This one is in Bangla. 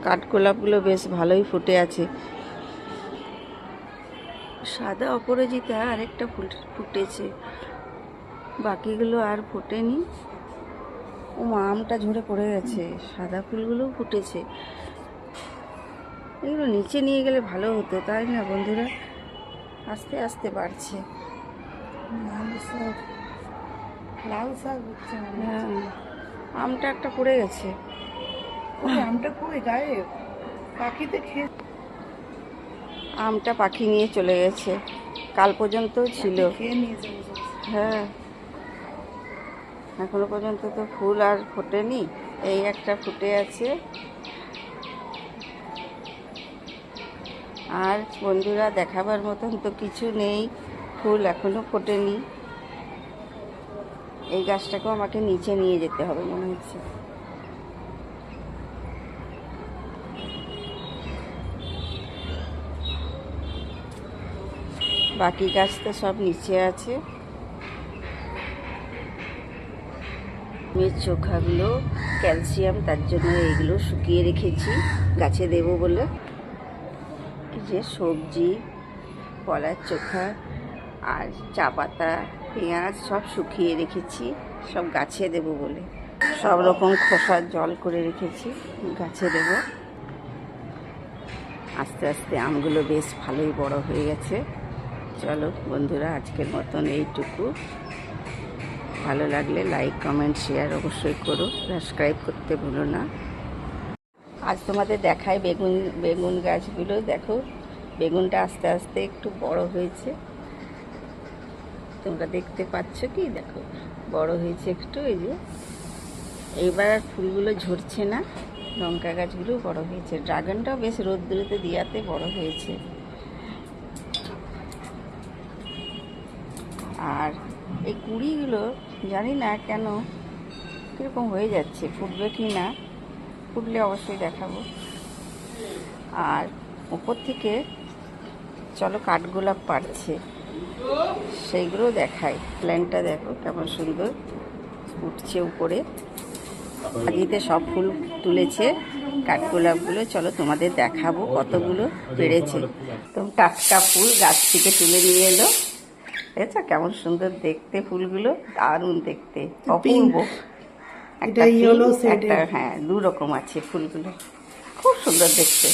কাঠগোলাপগুলো বেশ ভালোই ফুটে আছে। সাদা অপরাজিতা আরেকটা ফুল ফুটেছে, বাকিগুলো আর ফোটেনি। ও আমটা ঝরে পড়ে গেছে। সাদা ফুলগুলোও ফুটেছে। এগুলো নিচে নিয়ে গেলে ভালো হতো, তাই না বন্ধুরা? আস্তে আস্তে বাড়ছে। লাল শাক হচ্ছে। হ্যাঁ, আমটা একটা পড়ে গেছে। আমটা কই গায়ে পাখিতে খেয়ে? আমটা পাখি নিয়ে চলে গেছে, কাল পর্যন্ত ছিল। খেয়ে নিয়েছে। হ্যাঁ, এখনো পর্যন্ত তো ফুল আর ফোটেনি, এই একটা ফুটে আছে। আর বন্ধুরা দেখাবার মতন তো কিছু নেই, ফুল এখনো ফোটেনি। এই গাছটাকেও আমাকে নিচে নিয়ে যেতে হবে মনে হচ্ছে। বাকি গাছ তো সব নিচে আছে। চোখাগুলো ক্যালসিয়াম, তার জন্য এইগুলো শুকিয়ে রেখেছি গাছে দেবো বলে। যে সবজি, কলার চোখা আর চা পাতা, পেঁয়াজ সব শুকিয়ে রেখেছি, সব গাছে দেবো বলে। সব রকম খোসার জল করে রেখেছি, গাছে দেবো। আস্তে আস্তে আমগুলো বেশ ভালোই বড় হয়ে গেছে। চলো বন্ধুরা, আজকের মতন এইটুকু। ভালো লাগলে লাইক, কমেন্ট, শেয়ার অবশ্যই করো। সাবস্ক্রাইব করতে ভুলো না। আজ তোমাদের দেখাই বেগুন গাছগুলো। দেখো, বেগুনটা আস্তে আস্তে একটু বড় হয়েছে, তোমরা দেখতে পাচ্ছ কি? দেখো বড় হয়েছে একটু। এই যে এইবার আর ফুলগুলো ঝরছে না। লঙ্কা গাছগুলো বড় হয়েছে। ড্রাগনটাও বেশ রোদ্দুরেতে দিয়াতে বড় হয়েছে। আর এই কুড়িগুলো জানি না কেন কীরকম হয়ে যাচ্ছে, ফুটবে কি না, ফুটলে অবশ্যই দেখাবো। আর উপর থেকে চলো কাঠগোলাপ পাড়ছে, সেইগুলো দেখাই। প্ল্যানটা দেখো কেমন সুন্দর উঠছে উপরে। আগেতে সব ফুল তুলেছে কাঠগোলাপগুলো। চলো তোমাদের দেখাবো কতগুলো পেড়েছে। তো টাটকা ফুল গাছ থেকে তুলে নিয়ে এলো। দেখছো কেমন সুন্দর দেখতে ফুলগুলো, দারুণ দেখতে, অপূর্ব। একটা হ্যাঁ, দু রকম আছে ফুলগুলো, খুব সুন্দর দেখতে।